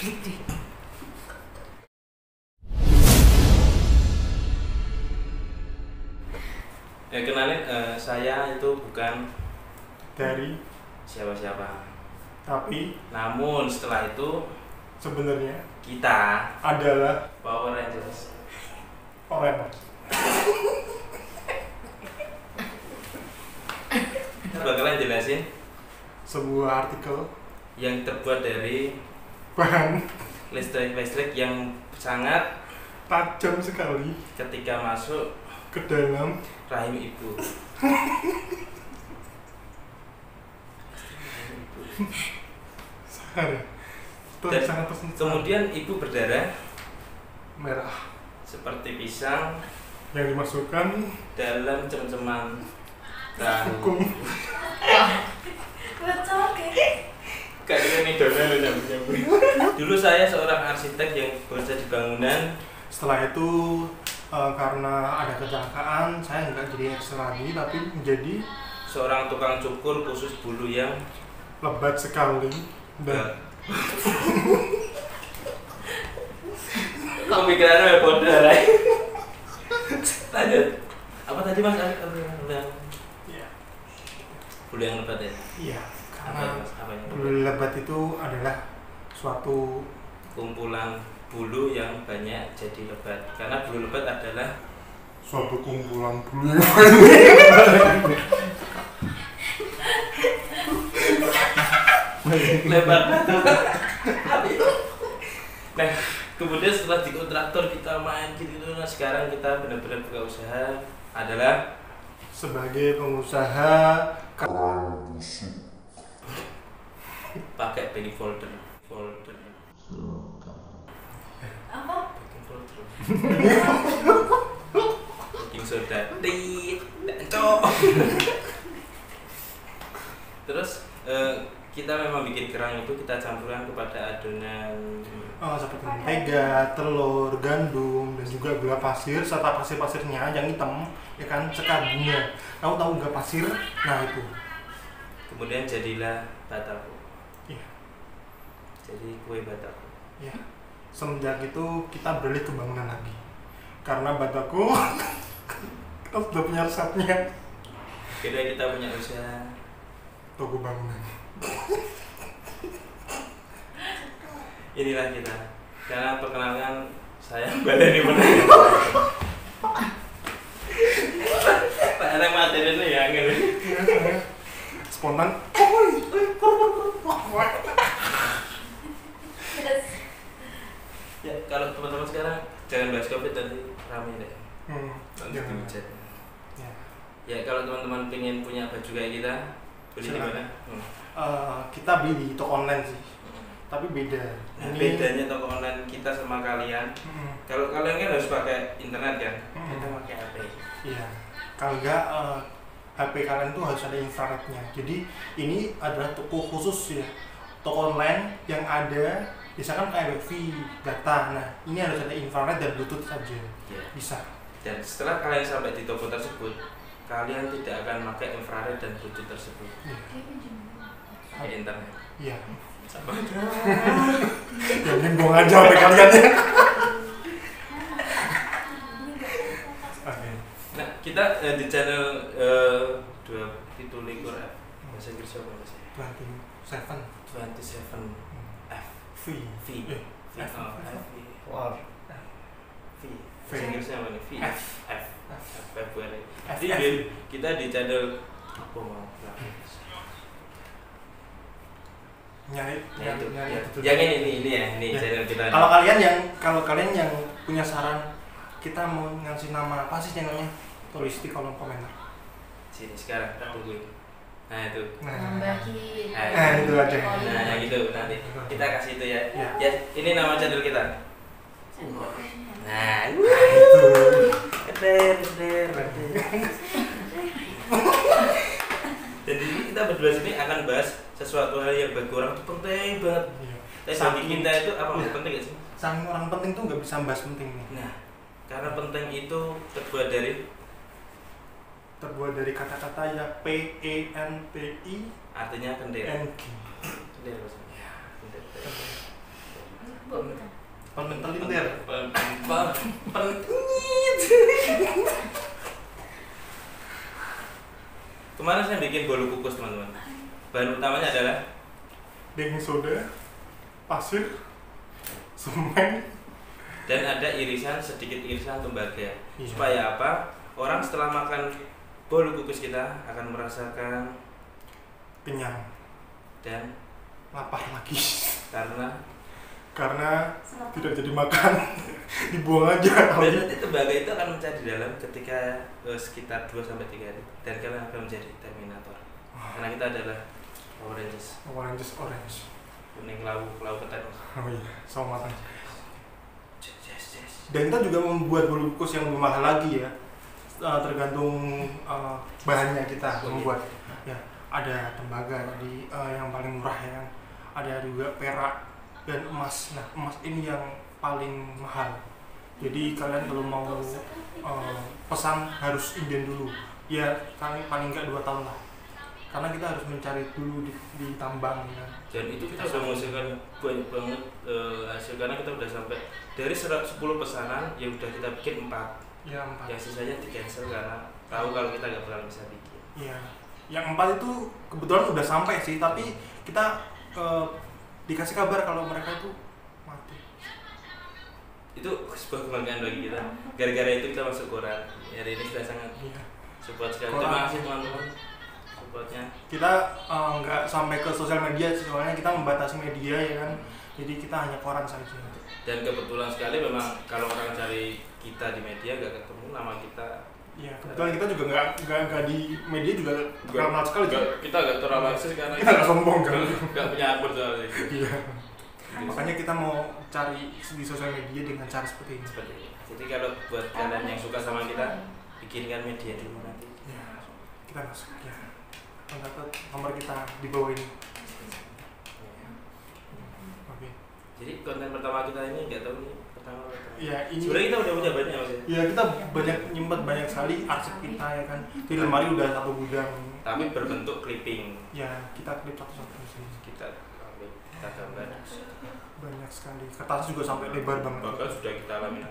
Ya kenalin, saya itu bukan dari siapa-siapa. tapi Namun setelah itu sebenarnya kita adalah Power Rangers. orang Kita bakalan jelasin sebuah artikel yang terbuat dari bahan listrik yang sangat tajam sekali ketika masuk ke dalam rahim ibu. Dan sangat tersentuh. Kemudian ibu berdarah Merah seperti pisang yang dimasukkan dalam cem-ceman tahu. hukum. Kayak ini donel nyambung. Dulu saya seorang arsitek yang bekerja di bangunan. Setelah itu karena ada kecelakaan, saya nggak jadi ekstra lagi, tapi menjadi Seorang tukang cukur khusus bulu yang lebat sekali dan pemikirannya bodoh lah. Lanjut. Apa tadi Mas? ya, Bulu yang lebat ya? iya, Apa karena Mas? Apa yang bulu lebat itu adalah suatu kumpulan bulu yang banyak jadi lebat. Karena bulu lebat adalah kumpulan bulu yang lebar. Nah, kemudian setelah di kontraktor kita main gitu, nah sekarang kita benar-benar buka usaha adalah sebagai pengusaha pakai backing folder. Apa? Baking folder. Baking soda. Cok. Terus kita memang bikin kerang itu kita campuran kepada adonan seperti mentega, telur, gandum, dan juga gula pasir serta pasir-pasirnya yang hitam, ya kan, sekar bunga. Kamu tahu nggak pasir? Nah itu. kemudian jadilah batako. Iya. Jadi kue batako. Ya. Semenjak itu kita beralih ke bangunan lagi. Karena batako kita sudah punya resepnya. Kira kita punya usaha Toko bangunan. Inilah kita. Karena perkenalkan saya Baleri benar. Pak ada materi ini ya kan. Spontan. Ya kalau teman-teman sekarang jangan bahas COVID nanti ramai deh. Nanti Jangan. dihujat. Ya. Ya kalau teman-teman pengen punya baju kayak kita, beli di mana? Kita beli di toko online sih. Tapi beda. Nah, bedanya toko online kita sama kalian. Kalau kalian kan harus pakai internet kan? Kita pakai HP. Iya. Kalau enggak HP kalian tuh harus ada infrarednya. Jadi ini adalah toko khusus ya. Toko online yang ada misalkan kayak wifi, data. Nah, ini harus ada infrared dan bluetooth saja. Ya. Bisa. Dan setelah kalian sampai di toko tersebut, kalian tidak akan pakai infrared dan bluetooth tersebut. Pakai internet. Iya. Sama. Ya buang aja HP kalian ya. Oke. Nah, kita di channel 27 bahasa Inggris apa bahasa? 27 F V. V V F. oh, F V Wow. V bahasa Inggrisnya apa nih? V F. F Februari. F. Jadi kita di channel apa mau? Nyari Ya itu, nyari. yang ini ya, ini Ya. channel kita. Kalau kalian yang punya saran kita mau ngasih nama apa sih channelnya? Tulis di kolom komentar. Sini sekarang kita tungguin. Nah itu. Membagi. Nah, itu aja. Nah yang gitu nanti kita kasih itu ya. Ya. Ya ini nama channel kita. Nah Itu. keren. Jadi kita berdua sini akan bahas sesuatu hal yang bagi orang itu penting banget. Iya. Tapi bagi kita itu apa Iya. penting gak sih? Saking orang penting tuh nggak bisa bahas penting nih. Nah karena penting itu terbuat dari kata-kata ya PENTI artinya kendel. NG. Kendel maksudnya. Kendel. baking soda, pasir, semen, dan ada sedikit irisan tembaga. Iya. Supaya apa? Orang setelah makan bolu kukus kita akan merasakan kenyang dan lapar lagi karena tidak jadi makan. Dibuang aja. dan nanti tembaga itu akan mencari di dalam ketika sekitar 2-3 hari dan kalian akan menjadi Terminator karena kita adalah Orange. kuning lau ketan. Oh iya, sama matang. Yes. Dan kita juga membuat bolu kukus yang lebih mahal lagi ya, tergantung bahannya kita membuat. Ya, ada tembaga tadi yang paling murah ya kan, ada juga perak dan emas. Nah, emas ini yang paling mahal. Jadi kalian kalau mau pesan harus inden dulu. Ya, paling nggak 2 tahun lah. Karena kita harus mencari dulu di tambang ya. Dan itu kita sudah menghasilkan banyak banget hasil karena kita udah sampai dari 10 pesanan yang udah kita bikin 4. Ya, 4. Yang sisanya di cancel karena tahu kalau kita nggak bakal bisa bikin. Iya. Yang 4 itu kebetulan udah sampai sih, tapi kita dikasih kabar kalau mereka itu mati. Itu sebuah kebanggaan bagi kita. Gara-gara itu kita masuk koran. Hari ini sudah sangat support sekali. Terima kasih teman-teman supportnya. Kita nggak sampai ke sosial media, soalnya kita membatasi media ya kan. Jadi kita hanya koran saja. Dan kebetulan sekali memang kalau orang cari kita di media nggak ketemu nama kita. Iya, kebetulan kita juga nggak di media juga terkenal sekali. Kita nggak terlalu akses karena kita nggak sombong kan. Nggak punya akun soalnya. Iya. Makanya kita mau cari di sosial media dengan cara seperti ini. Jadi kalau buat kalian yang suka sama kita, bikinkan media dulu nanti. Ya, kita masuk ya. Kontak nomor kita di bawah ini. Oke. Jadi konten pertama kita ini nggak tahu nih pertama. Ya, ini sebenarnya kita udah punya banyak mas ya. Ya, kita banyak nyimpen banyak sekali arsip kita ya kan. Di lemari udah 1 gudang. Tapi berbentuk clipping. Ya, kita klip satu-satu sih. Kita gambar. Banyak sekali. Kertas juga sampai lebar banget. Bahkan sudah kita alami.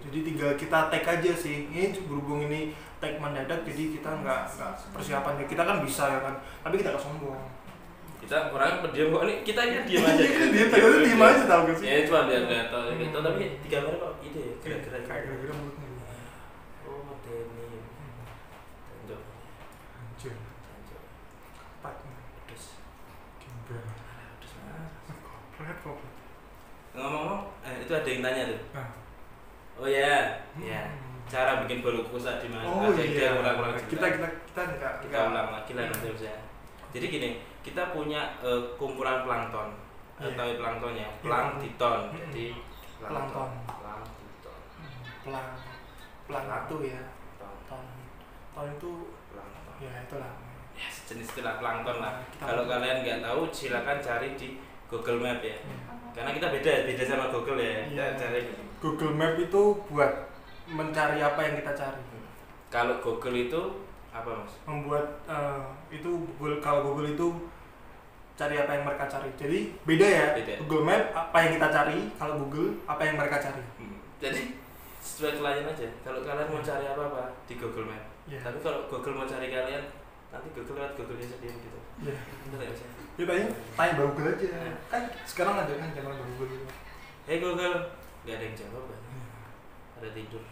Jadi tinggal kita tag aja sih. Ini berhubung ini tag mendadak, jadi kita nggak persiapan. Kita kan bisa ya kan. Tapi kita nggak sombong. Kita orang pendiam kok, ini kita ini diam aja. Diam aja tau gak sih? Ya cuma lihat tahu gitu, tapi di gambar kok ide kira-kira kayak kira-kira mulutnya. Oh, Denny. Tanjung. Anjir. Pat. Pedes. Gembel. Pedes. Kok. Ngomong-ngomong, itu ada yang tanya tuh. Nah. Oh ya, cara bikin bolu kukus di mana? Oh ada iya. Kurang Kita enggak ulang lagi lah nanti bisa. Jadi gini, kita punya kumpulan plankton. Atau planktonnya, plankton. Jadi plankton. Plankton itu ya. Ton itu plankton. Ya itulah. Ya, sejenis istilah plankton lah. Kita Kalau kalian nggak tahu, silakan cari di Google Map ya. Karena kita beda sama Google ya. Kita cari Google Map itu buat mencari apa yang kita cari. Kalau Google itu apa mas? Membuat itu kalau Google itu cari apa yang mereka cari. Jadi beda ya. Google Map apa yang kita cari, kalau Google apa yang mereka cari. Jadi sesuai klien aja. Kalau kalian mau cari apa di Google Map. Tapi kalau Google mau cari kalian, nanti Google lewat Google-nya sendiri gitu. Iya. Benar ya mas? Kita tanya Google aja. Kan sekarang ada kan channel Google gitu. Hey Google, nggak ada yang jawab kan? Ada tidur.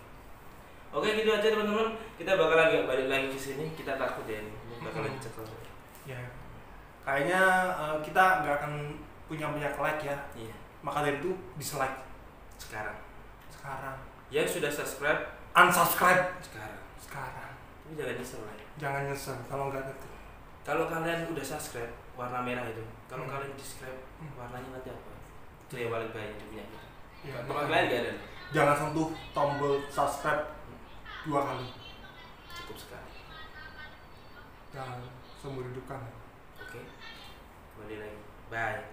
Oke gitu aja teman-teman. Kita bakalan balik lagi ke sini. Kita takut ya ini bakalan cekel. Ya. Kayaknya kita nggak akan punya banyak like ya. Iya. Maka dari itu dislike Sekarang. Yang sudah subscribe, unsubscribe sekarang. Tapi jangan nyesel lah. Jangan nyesel kalau nggak gitu. Kalau kalian udah subscribe warna merah itu, kalau kalian subscribe warnanya nanti apa? Itu yang paling baik punya kita. Ya, Kalau kalian nggak ada, jangan sentuh tombol subscribe 2 kali. cukup sekali. Jangan seumur hidup kan. Oke, kembali lagi. Bye.